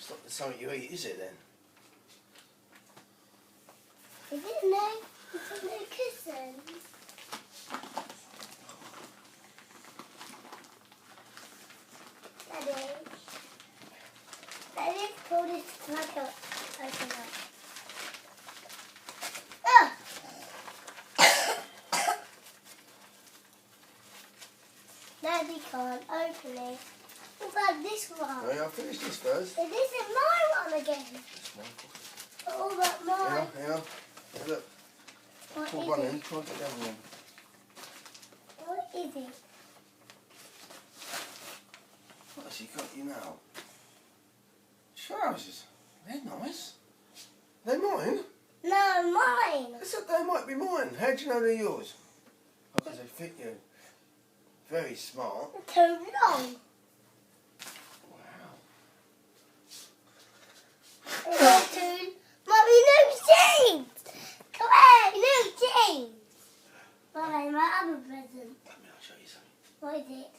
It's not something you eat, is it then? Is it no? It's a no kissing. Daddy. Daddy, pull this like a open up. Ah! Daddy can't open it. What about this one? No, I'll finish this first. This is my one again. That's mine. What about mine? Hang on. Yeah, look. What Pull is one it? in, try and get the other one. What is it? What's he got you now? Trousers. They're nice. They're mine? No, mine. I said they might be mine. How do you know they're yours? Because they fit you. Very smart. Too long. Wow. Mummy, new jeans! Come here, new jeans! Mummy, my other present. Come here, I'll show you something. What is it?